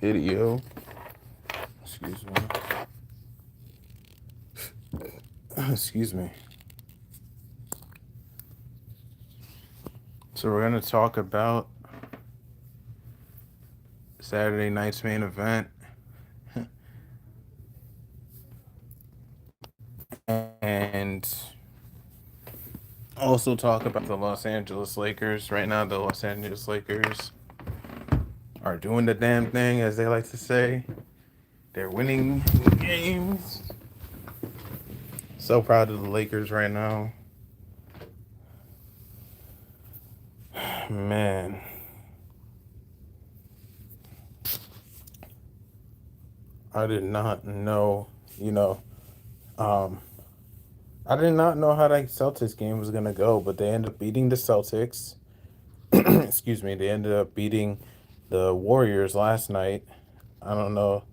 Video. Excuse me. Excuse me. So we're gonna talk about Saturday night's main event and also talk about the Los Angeles Lakers. Right now, the Los Angeles Lakers are doing the damn thing, as they like to say. They're winning games. So proud of the Lakers right now. Man. I did not know, you know, um, I did not know how that Celtics game was gonna go, but they ended up beating the Celtics. Excuse me, they ended up beating the Warriors last night. I don't know.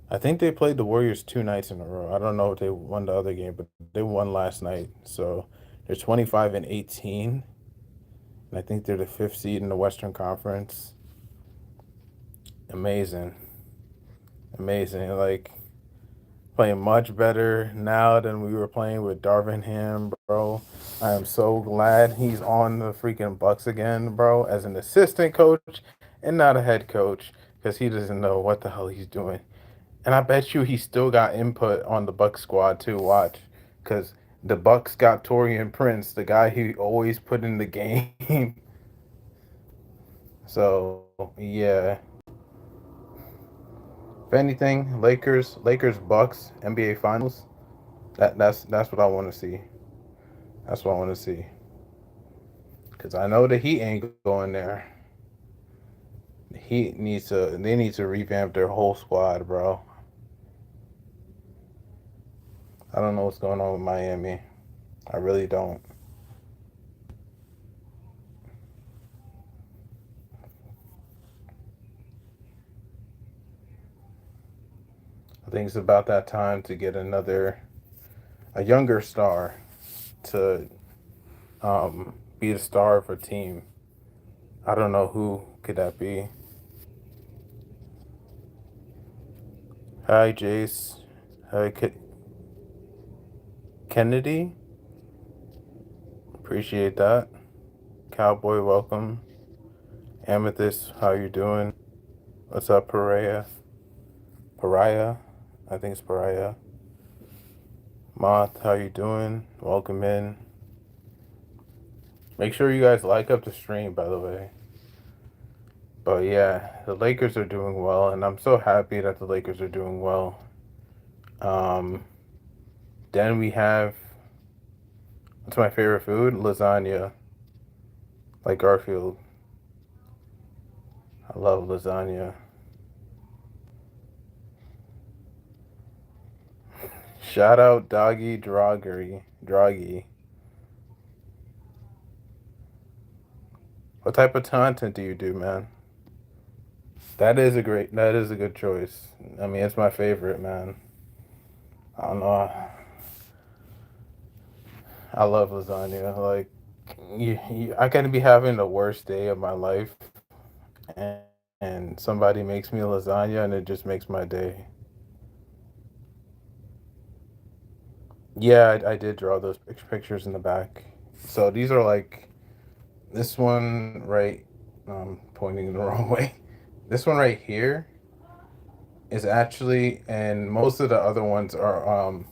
I think they played the Warriors 2 nights in a row. I don't know if they won the other game, but they won last night. So they're 25-18. And I think they're the fifth seed in the Western Conference. Amazing. Amazing. Like playing much better now than we were playing with Darvin Ham, bro. I am so glad he's on the freaking Bucks again, bro, as an assistant coach and not a head coach, because he doesn't know what the hell he's doing. And I bet you he still got input on the Bucks squad too. Watch, because the Bucks got Torian Prince, the guy he always put in the game. So yeah, if anything, Lakers, Bucks, NBA Finals. That's what I want to see. That's what I want to see. Cause I know the Heat ain't going there. The Heat needs to. They need to revamp their whole squad, bro. I don't know what's going on with Miami. I really don't. I think it's about that time to get a younger star to be the star of a team. I don't know who could that be. Hi, Jace. Hi, Kennedy. Appreciate that. Cowboy, welcome. Amethyst, how you doing? What's up, Pariah? Pariah? I think it's Pariah. Moth, how you doing? Welcome in. Make sure you guys like up the stream, by the way. But yeah, the Lakers are doing well, and I'm so happy that the Lakers are doing well. Um, then we have, what's my favorite food? Lasagna, like Garfield. I love lasagna. Shout out Doggy Droggy. What type of content do you do, man? That is a good choice. I mean, it's my favorite, man. I don't know. I love lasagna. Like, I can be having the worst day of my life, and, and somebody makes me a lasagna, and it just makes my day. Yeah, I did draw those pictures in the back. So these are like this one right. Pointing the wrong way. This one right here is actually, and most of the other ones are.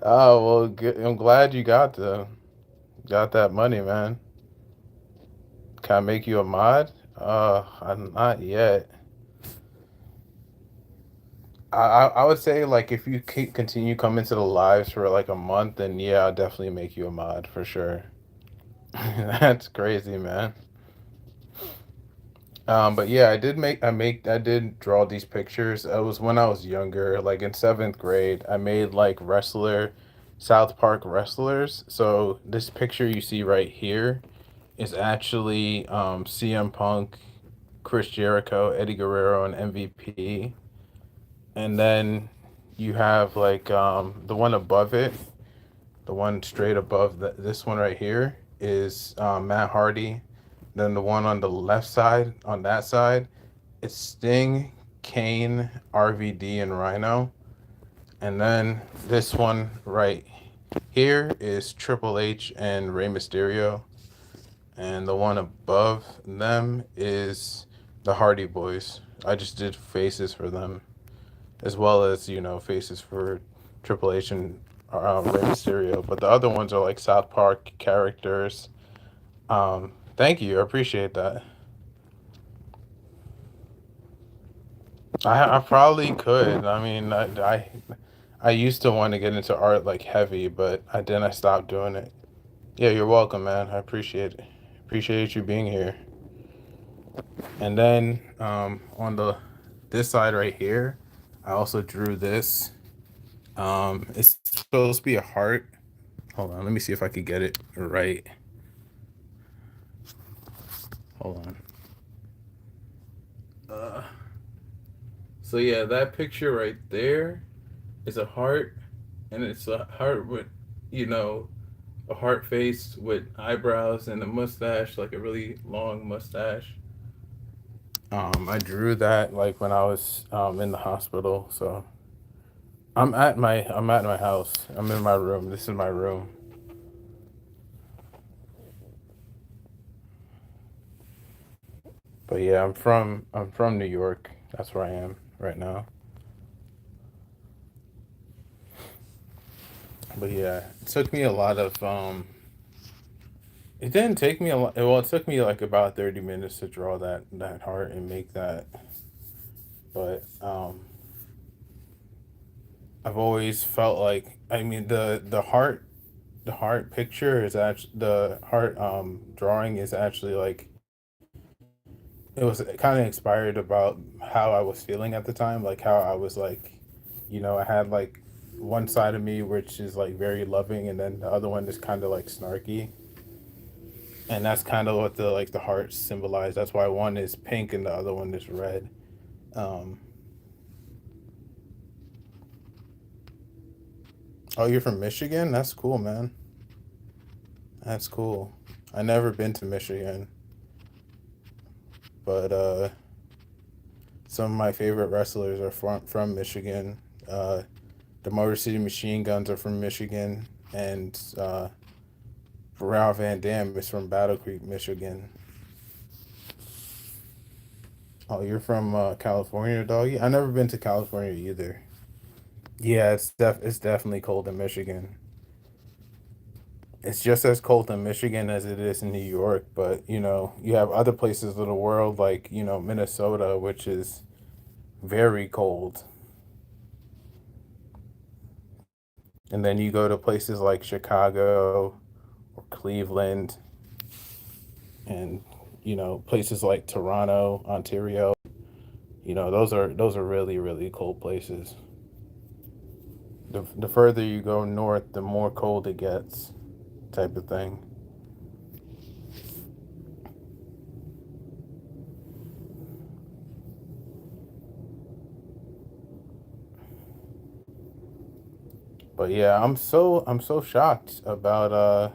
Oh well, good. I'm glad you got that money, man. Can I make you a mod? I'm not yet. I would say like if you continue coming to the lives for like a month, then yeah, I'll definitely make you a mod for sure. That's crazy, man. But yeah, I did draw these pictures. It was when I was younger, like in seventh grade. I made like South Park wrestlers. So this picture you see right here is actually CM Punk, Chris Jericho, Eddie Guerrero, and MVP. And then you have like the one above it, the one straight above this one right here. is Matt Hardy. Then the one on the left side, on that side, it's Sting, Kane, RVD, and Rhino. And then this one right here is Triple H and Rey Mysterio. And the one above them is the Hardy Boys. I just did faces for them, as well as, faces for Triple H and Rey Mysterio. But the other ones are like South Park characters. Thank you. I appreciate that. I probably could. I mean, I used to want to get into art like heavy, but I stopped doing it. Yeah, you're welcome, man. I appreciate it. Appreciate you being here. And then on the this side right here, I also drew this. It's supposed to be a heart. Hold on, let me see if I could get it right. Hold on. Uh, so yeah, that picture right there is a heart, and it's a heart with, you know, a heart face with eyebrows and a mustache, like a really long mustache. I drew that like when I was in the hospital. So I'm at my house. I'm in my room. This is my room. But yeah, I'm from New York. That's where I am right now. But yeah, it took me a lot of it didn't take me a lot. Well, it took me like about 30 minutes to draw that heart and make that. But I've always felt like, I mean, the heart picture is actually, the heart drawing is actually like, it was kind of inspired about how I was feeling at the time, like how I was like, I had like one side of me which is like very loving, and then the other one is kind of like snarky, and that's kind of what the heart symbolized. That's why one is pink and the other one is red. Um, oh, you're from Michigan? That's cool, man. That's cool. I never been to Michigan, but some of my favorite wrestlers are from Michigan. Uh, the Motor City Machine Guns are from Michigan, and Ralph Van Dam is from Battle Creek, Michigan. Oh, you're from California, doggy? I've never been to California either. Yeah, it's definitely cold in Michigan. It's just as cold in Michigan as it is in New York, but you have other places of the world like, Minnesota, which is very cold. And then you go to places like Chicago or Cleveland, and places like Toronto, Ontario. Those are really really cold places. The further you go north, the more cold it gets, type of thing. But yeah, I'm so shocked about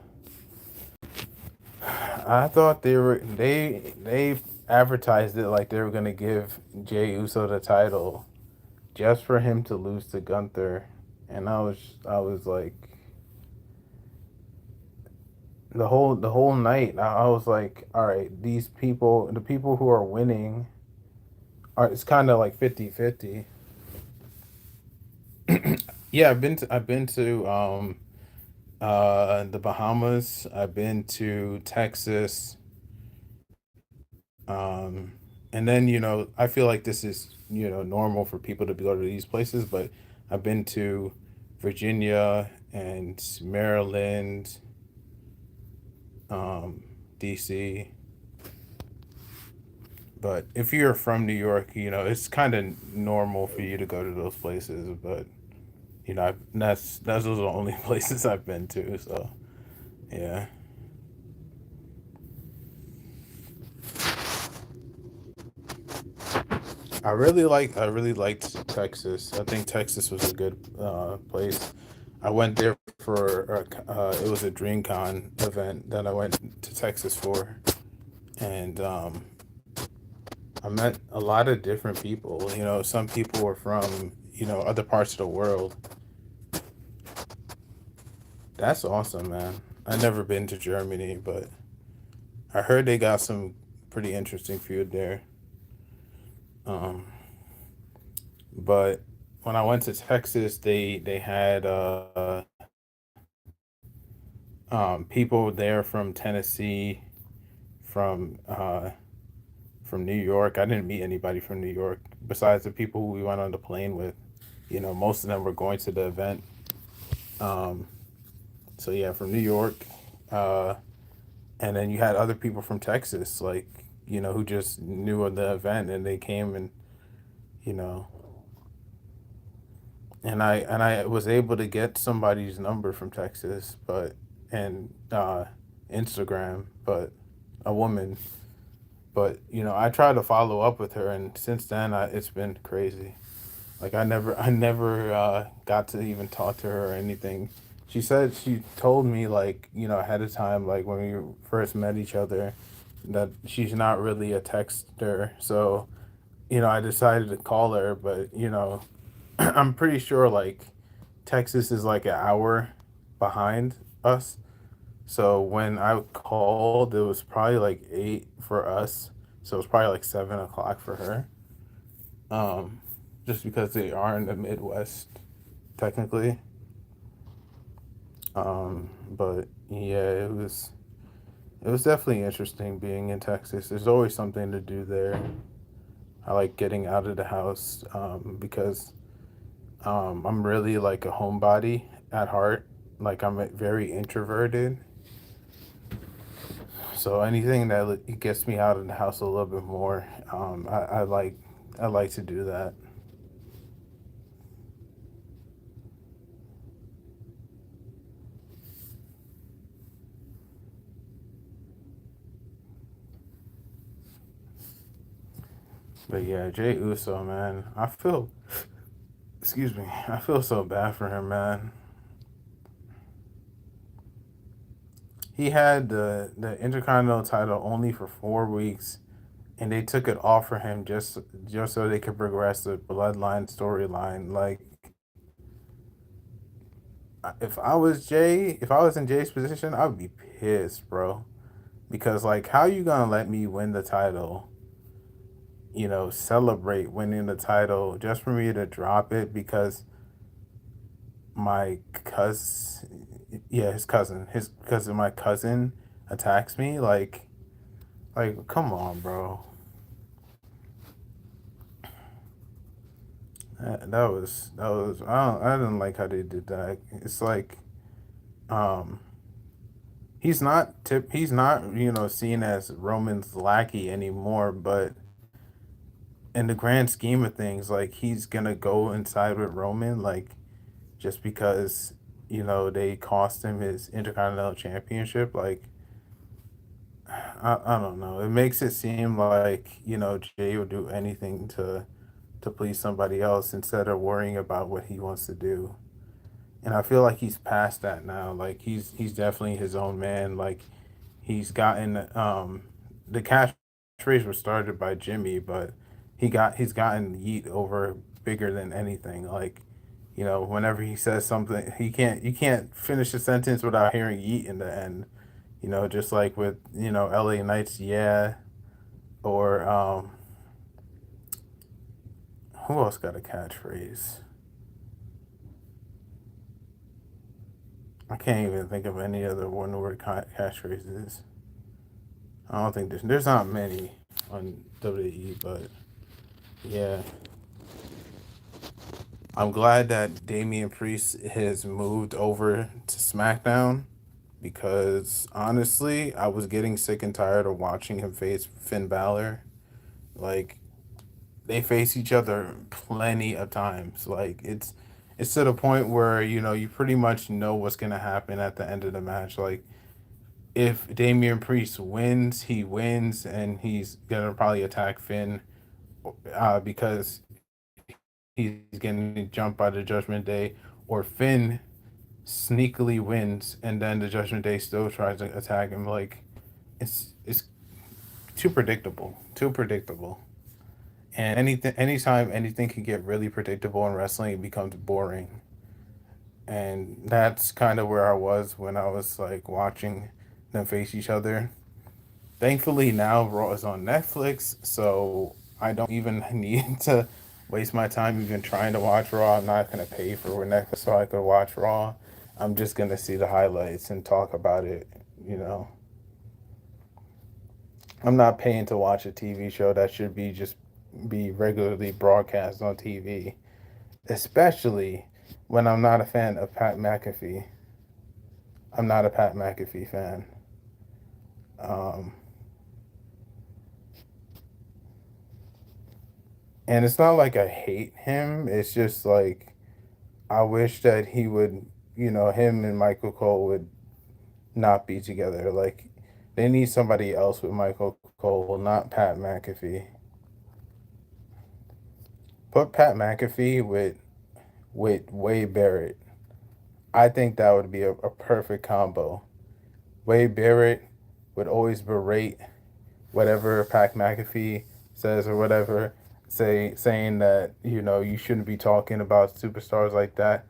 I thought they advertised it like they were gonna give Jey Uso the title just for him to lose to Gunther, and I was like, the whole night I was like, all right, these people, the people who are winning, are, it's kind of like 50-50. Yeah, I've been to the Bahamas. I've been to Texas. Um, and then, I feel like this is, normal for people to go to these places, but I've been to Virginia and Maryland, DC. But if you're from New York, it's kind of normal for you to go to those places. But that's those are the only places I've been to. So yeah, I really liked Texas. I think Texas was a good place. I went there for it was a DreamCon event that I went to Texas for, and I met a lot of different people. You know, some people were from other parts of the world. That's awesome, man. I never been to Germany, but I heard they got some pretty interesting food there. Um, but when I went to Texas, they had people there from Tennessee, from from New York. I didn't meet anybody from New York besides the people who we went on the plane with. You know, most of them were going to the event. Um, so yeah, from New York, uh, and then you had other people from Texas, like who just knew of the event and they came and you know, and I was able to get somebody's number from Texas, but and Instagram, but a woman. But I tried to follow up with her, and since then, it's been crazy. Like I never got to even talk to her or anything. She told me like ahead of time, like when we first met each other, that she's not really a texter. So I decided to call her, but I'm pretty sure like Texas is like an hour behind us. So when I called, it was probably like 8 for us. So it was probably like 7 o'clock for her. Um, just because they are in the Midwest, technically. But yeah, it was definitely interesting being in Texas. There's always something to do there. I like getting out of the house because I'm really like a homebody at heart. Like I'm very introverted. So anything that gets me out of the house a little bit more, I like to do that. But yeah, Jey Uso, man, excuse me, I feel so bad for him, man. He had the Intercontinental title only for 4 weeks, and they took it off for him just so they could progress the Bloodline storyline. Like, if I was in Jay's position, I would be pissed, bro. Because like, how you gonna let me win the title? Celebrate winning the title just for me to drop it because my cousin, yeah, my cousin attacks me. Like, come on, bro. That was I didn't like how they did that. It's like um he's not seen as Roman's lackey anymore, but in the grand scheme of things, like he's gonna go inside with Roman, like just because they cost him his Intercontinental Championship. Like I don't know. It makes it seem like Jay would do anything to please somebody else instead of worrying about what he wants to do. And I feel like he's past that now. Like he's definitely his own man. Like he's gotten the catchphrase was started by Jimmy, but he's gotten Yeet over bigger than anything. Like whenever he says something, you can't finish a sentence without hearing Yeet in the end. Just like with LA Knights, yeah, or who else got a catchphrase? I can't even think of any other one word catchphrases. I don't think there's not many on WWE, but yeah, I'm glad that Damian Priest has moved over to SmackDown because honestly, I was getting sick and tired of watching him face Finn Balor. Like they face each other plenty of times. Like it's to the point where you pretty much know what's gonna happen at the end of the match. Like if Damian Priest wins, he wins, and he's gonna probably attack Finn, because he's getting jumped by the Judgment Day, or Finn sneakily wins, and then the Judgment Day still tries to attack him. Like it's too predictable, too predictable. And anytime anything can get really predictable in wrestling, it becomes boring. And that's kind of where I was when I was like watching them face each other. Thankfully, now Raw is on Netflix, so I don't even need to waste my time even trying to watch Raw. I'm not gonna pay for Netflix so I could watch Raw. I'm just gonna see the highlights and talk about it. You know, I'm not paying to watch a TV show that should be just be regularly broadcast on TV, especially when I'm not a fan of Pat McAfee. I'm not a Pat McAfee fan. Um, and it's not like I hate him. It's just like I wish that he would, him and Michael Cole would not be together. Like they need somebody else with Michael Cole, not Pat McAfee. Put Pat McAfee with Wade Barrett. I think that would be a perfect combo. Wade Barrett would always berate whatever Pat McAfee says or whatever, saying that you shouldn't be talking about superstars like that,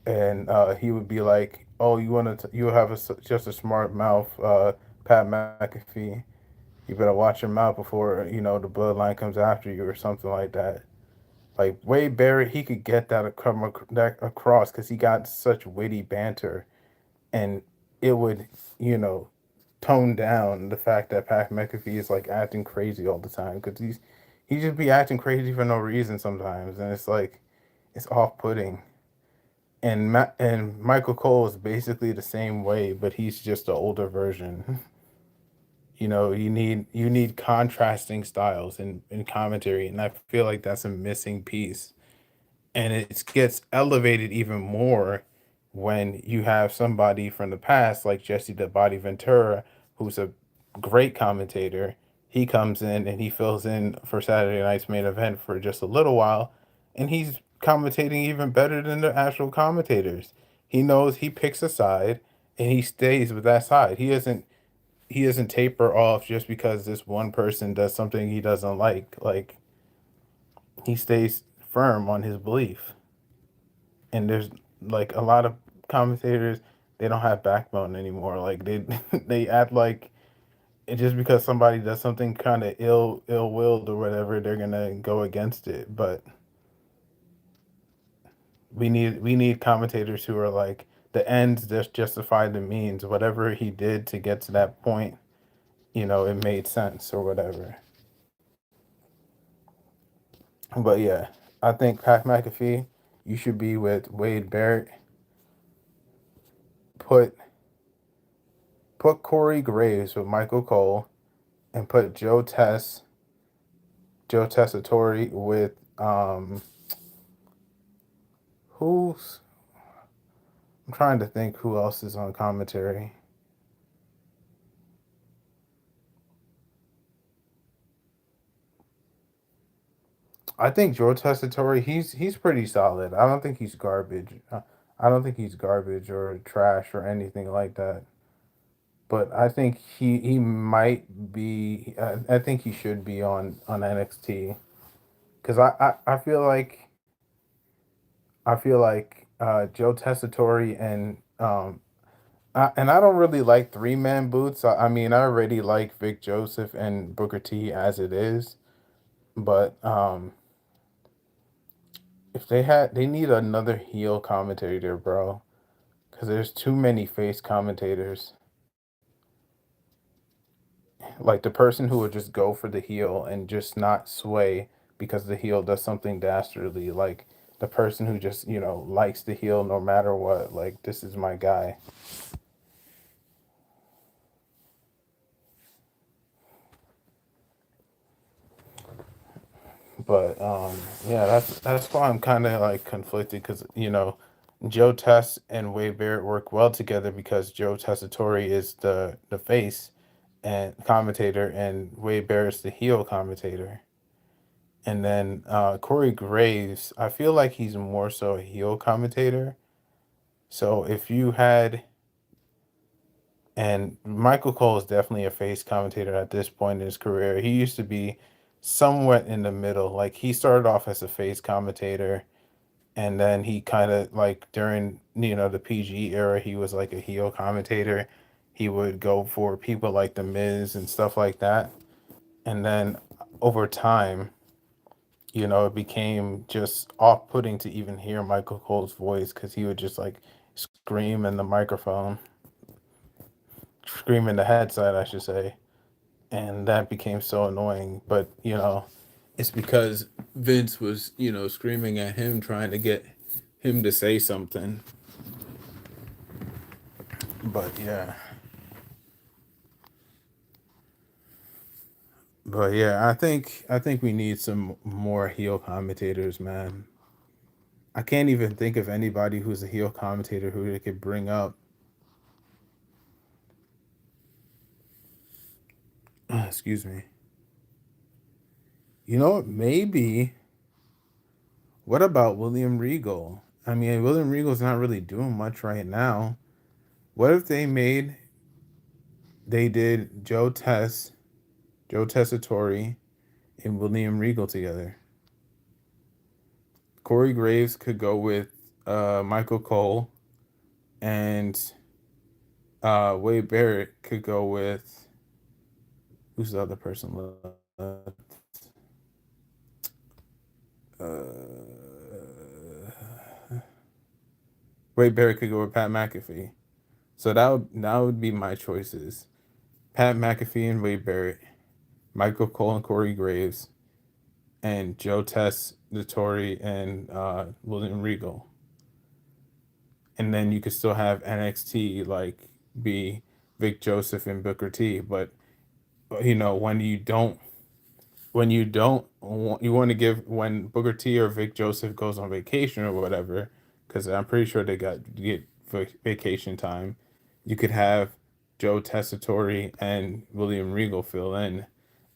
and he would be like, "Oh, you have just a smart mouth, Pat McAfee. You better watch your mouth before the bloodline comes after you or something like that." Like Wade Barrett, he could get that across because he got such witty banter, and it would you know tone down the fact that Pat McAfee is like acting crazy all the time because he just be acting crazy for no reason sometimes, and it's like it's off putting. And Michael Cole is basically the same way, but he's just an older version. You need contrasting styles in commentary, and I feel like that's a missing piece. And it gets elevated even more when you have somebody from the past like Jesse the Body Ventura, who's a great commentator. He comes in and he fills in for Saturday night's main event for just a little while, and he's commentating even better than the actual commentators. He knows he picks a side and he stays with that side. He doesn't taper off just because this one person does something he doesn't like. Like he stays firm on his belief. And there's like a lot of commentators, they don't have backbone anymore. Like they they act like just because somebody does something kind of ill willed or whatever, they're gonna go against it. But we need commentators who are like the ends just justify the means. Whatever he did to get to that point, it made sense or whatever. But yeah, I think Pat McAfee, you should be with Wade Barrett. Put put Corey Graves with Michael Cole, and put Joe Tessitore with who's I'm trying to think who else is on commentary. I think Joe Tessitore, he's pretty solid. I don't think he's garbage. I don't think he's garbage or trash or anything like that. But I think he might be. I think he should be on NXT because I feel like Joe Tessitore and I don't really like three-man boots. I mean, I already like Vic Joseph and Booker T as it is, but if they need another heel commentator, bro, because there's too many face commentators. Like the person who would just go for the heel and just not sway because the heel does something dastardly. Like the person who just likes the heel no matter what. Like this is my guy. But yeah, that's why I'm kind of like conflicted because Joe Tess and Wade Barrett work well together because Joe Tessitore is the face and commentator, and Wade Barrett's the heel commentator. And then Corey Graves, I feel like he's more so a heel commentator, So if you had, and Michael Cole is definitely a face commentator at this point in his career. He used to be somewhat in the middle. Like he started off as a face commentator, and then he kind of like during the PG era, he was like a heel commentator. He would go for people like the Miz and stuff like that. And then over time, it became just off-putting to even hear Michael Cole's voice because he would just like scream in the microphone, scream in the headset, I should say, and that became so annoying. But it's because Vince was screaming at him, trying to get him to say something. But yeah, I think we need some more heel commentators, man. I can't even think of anybody who's a heel commentator who they could bring up. Excuse me. You know what? Maybe. What about William Regal? I mean, William Regal's not really doing much right now. What if they did Joe Tessitore, and William Regal together? Corey Graves could go with Michael Cole, and Wade Barrett could go with, who's the other person left? Uh, Wade Barrett could go with Pat McAfee. So that would be my choices: Pat McAfee and Wade Barrett, Michael Cole and Corey Graves, and Joe Tess, Vittori, and William Regal. And then you could still have NXT like be Vic Joseph and Booker T. But you want to give when Booker T or Vic Joseph goes on vacation or whatever, because I'm pretty sure they get vacation time. You could have Joe Tessitore and William Regal fill in,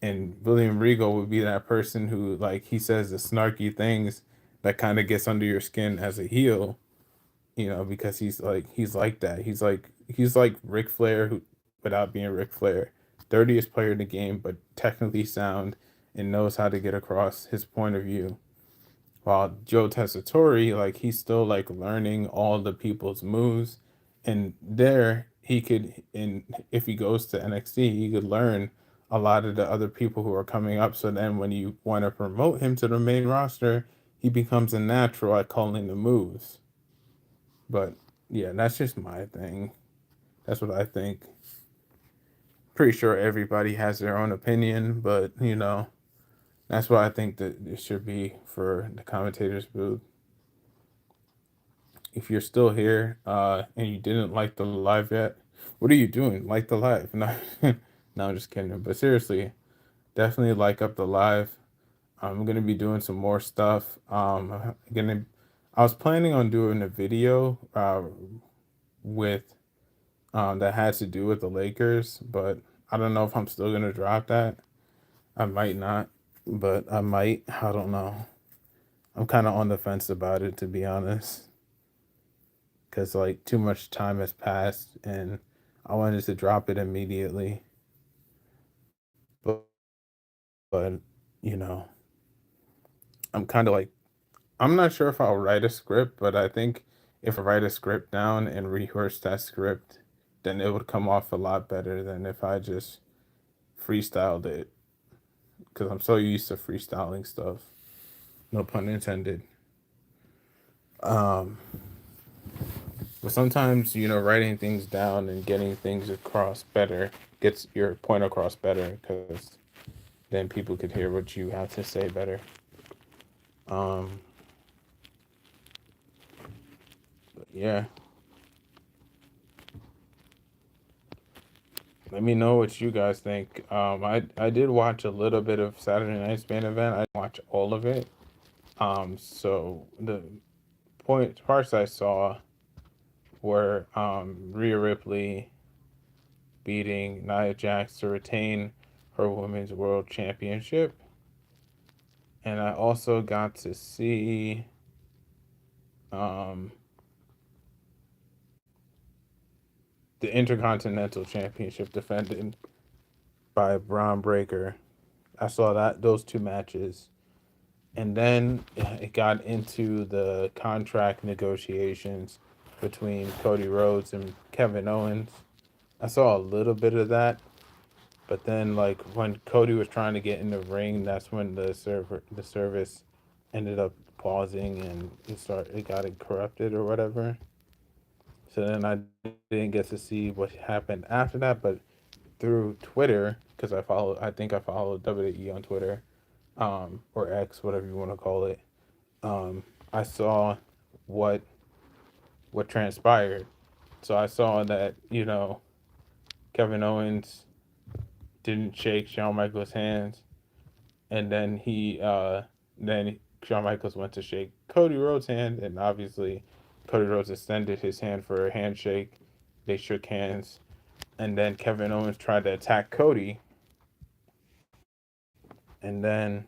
and William Regal would be that person who like he says the snarky things that kind of gets under your skin as a heel, because he's like that. He's like Ric Flair who without being Ric Flair. Dirtiest player in the game, but technically sound and knows how to get across his point of view. While Joe Tessitore, like he's still like learning all the people's moves. And there he could and if he goes to NXT, he could learn a lot of the other people who are coming up. So then when you want to promote him to the main roster, he becomes a natural at calling the moves. But yeah, that's just my thing. That's what I think. Pretty sure everybody has their own opinion, but that's what I think that it should be for the commentators booth. If you're still here and you didn't like the live yet, what are you doing? Like the live? No, no, I'm just kidding. But seriously, definitely like up the live. I'm gonna be doing some more stuff. Gonna. I was planning on doing a video with that had to do with the Lakers, but I don't know if I'm still gonna drop that. I might not, but I might. I don't know. I'm kind of on the fence about it, to be honest, because like too much time has passed, and I wanted to drop it immediately. But, but you know, I'm kind of like I'm not sure if I'll write a script, but I think if I write a script down and rehearse that script, then it would come off a lot better than if I just freestyled it. Because I'm so used to freestyling stuff. No pun intended. Um, but sometimes, writing things down and getting things across better gets your point across better because then people could hear what you have to say better. Um, but yeah, let me know what you guys think. I did watch a little bit of Saturday Night's main event. I didn't watch all of it. So the parts I saw were Rhea Ripley beating Nia Jax to retain her Women's World Championship. And I also got to see um, the Intercontinental Championship defended by Braun Breaker. I saw that those two matches, and then it got into the contract negotiations between Cody Rhodes and Kevin Owens. I saw a little bit of that, but then like when Cody was trying to get in the ring, that's when the service ended up pausing and it got corrupted or whatever. So then I didn't get to see what happened after that, but through Twitter, because I think I follow WWE on Twitter, or X, whatever you want to call it. I saw what what transpired. So I saw that Kevin Owens didn't shake Shawn Michaels' hands, and then Shawn Michaels went to shake Cody Rhodes' hand, and obviously Cody Rhodes extended his hand for a handshake. They shook hands, and then Kevin Owens tried to attack Cody, and then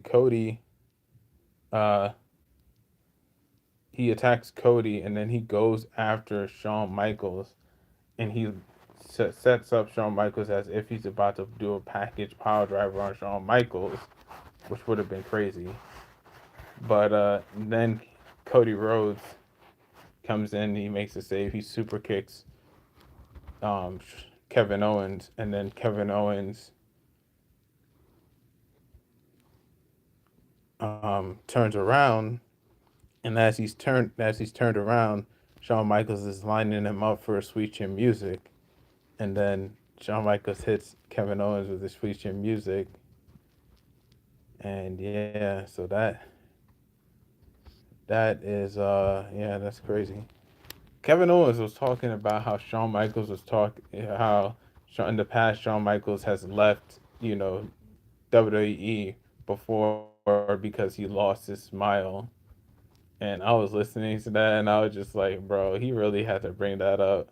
Cody, uh, he attacks Cody, and then he goes after Shawn Michaels, and he sets up Shawn Michaels as if he's about to do a package power driver on Shawn Michaels, which would have been crazy. But then Cody Rhodes comes in, he makes a save, he super kicks um, Kevin Owens, and then Kevin Owens turns around, and as he's turned around, Shawn Michaels is lining him up for a Sweet Chin Music, and then Shawn Michaels hits Kevin Owens with the Sweet Chin Music, and yeah, so that is yeah, that's crazy. Kevin Owens was talking about how Shawn Michaels was talking how in the past Shawn Michaels has left WWE before because he lost his smile. And I was listening to that and I was just like, bro, he really had to bring that up.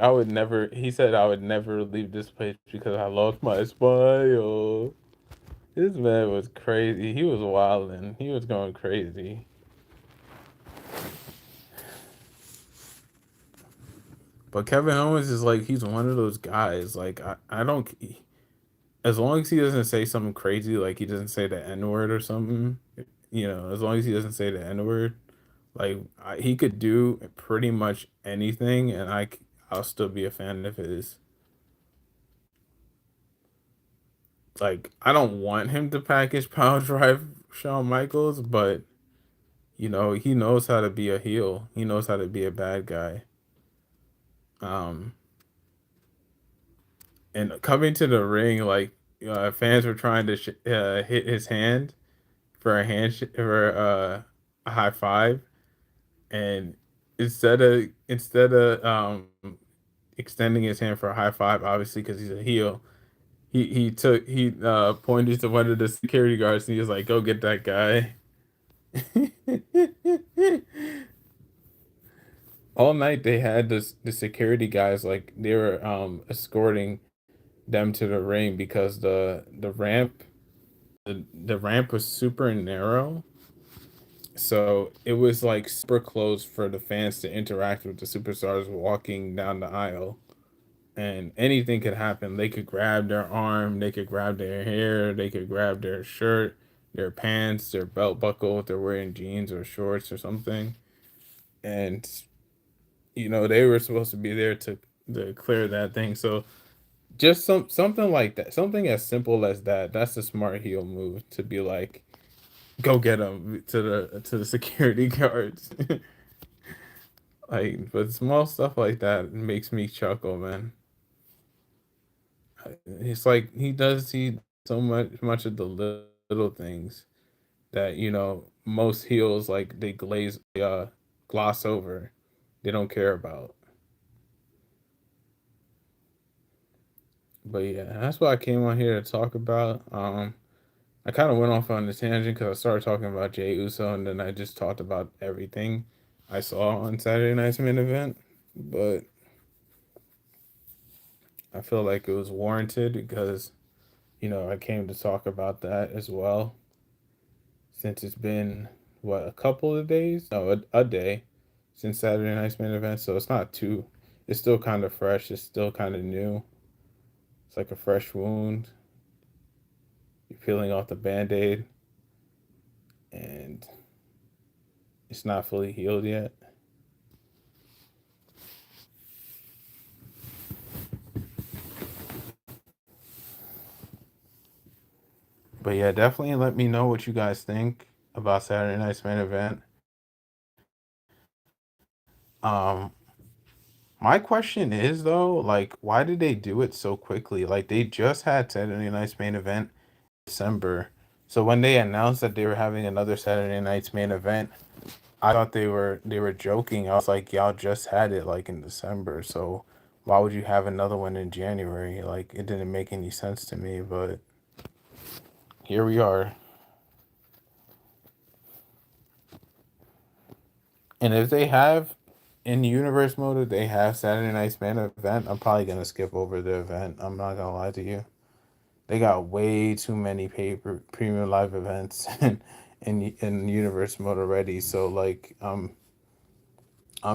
I would never he said I would never leave this place because I lost my smile. This man was crazy. He was wilding. He was going crazy. But Kevin Owens is like he's one of those guys. Like I don't as long as he doesn't say something crazy, like he doesn't say the N word or something, as long as he doesn't say the N word, like he could do pretty much anything, and I'll still be a fan of his. Like I don't want him to package power drive Shawn Michaels, but he knows how to be a heel. He knows how to be a bad guy. Um, and coming to the ring, like fans were trying to hit his hand for for a high five, and instead of extending his hand for a high five, obviously because he's a heel, he pointed to one of the security guards and he was like, "Go get that guy." All night they had the security guys like they were escorting them to the ring because the ramp was super narrow. So it was like super close for the fans to interact with the superstars walking down the aisle. And anything could happen. They could grab their arm, they could grab their hair, they could grab their shirt, their pants, their belt buckle if they're wearing jeans or shorts or something. And they were supposed to be there to clear that thing. So just something like that, something as simple as that. That's a smart heel move to be like, go get them to the security guards. Like, but small stuff like that makes me chuckle, man. It's like he does see so much of the little things that most heels like they gloss over. They don't care about. But yeah, that's what I came on here to talk about. I kind of went off on a tangent because I started talking about Jey Uso, and then I just talked about everything I saw on Saturday night's main event. But I feel like it was warranted because I came to talk about that as well since it's been what, a couple of days? No, a day since Saturday night's main event. So it's not too. It's still kind of fresh. It's still kind of new. It's like a fresh wound. You're peeling off the band-aid, and it's not fully healed yet. But yeah, definitely let me know what you guys think about Saturday night's main event. Um, my question is though, like, why did they do it so quickly? Like, they just had Saturday night's main event in December. So when they announced that they were having another Saturday night's main event, I thought they were joking. I was like, y'all just had it like in December, so why would you have another one in January? Like, it didn't make any sense to me, but here we are. And if they have in universe mode, if they have Saturday night's main event, I'm probably gonna skip over the event. I'm not gonna lie to you. They got way too many paper premium live events in universe mode already. So like I'm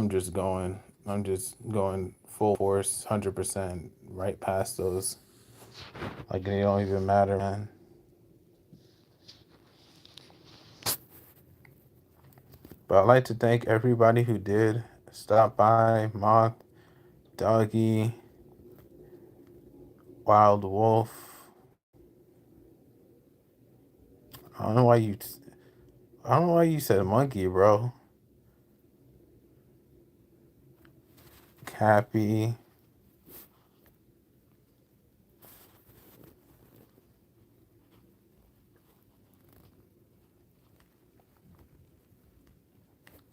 just going full force, 100% right past those. Like they don't even matter, man. But I'd like to thank everybody who did stop by. Moth, Doggy, Wild Wolf. I don't know why you. I don't know why you said monkey, bro. Cappy,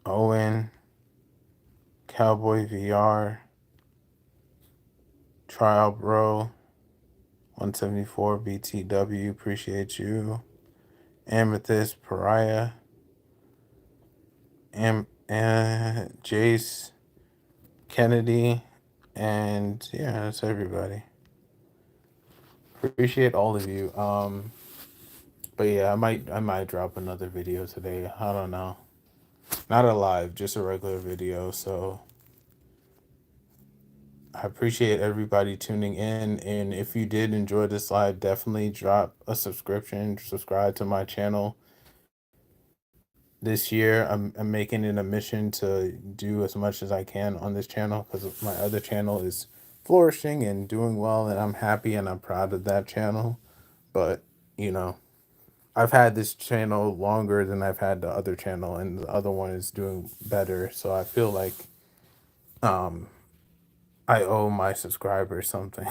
Owen, Cowboy VR, Trial Bro, 174 BTW. Appreciate you. Amethyst, Pariah, Jace, Kennedy, and yeah, that's everybody. Appreciate all of you. But yeah, I might drop another video today. I don't know. Not a live, just a regular video. So I appreciate everybody tuning in. And if you did enjoy this live, definitely drop a subscription, subscribe to my channel. This year, I'm making it a mission to do as much as I can on this channel because my other channel is flourishing and doing well, and I'm happy and I'm proud of that channel. But, you know, I've had this channel longer than I've had the other channel, and the other one is doing better. So I feel like um, I owe my subscribers something.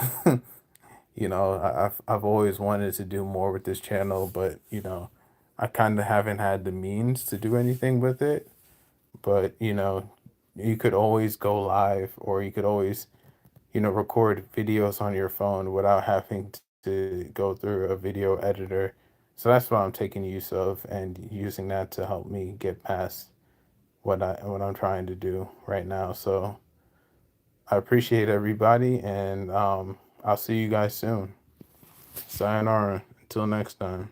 I've always wanted to do more with this channel, but I kind of haven't had the means to do anything with it. But you could always go live, or you could always record videos on your phone without having to go through a video editor. So that's what I'm taking use of and using that to help me get past what I'm trying to do right now. So I appreciate everybody, and I'll see you guys soon. Sayonara. Until next time.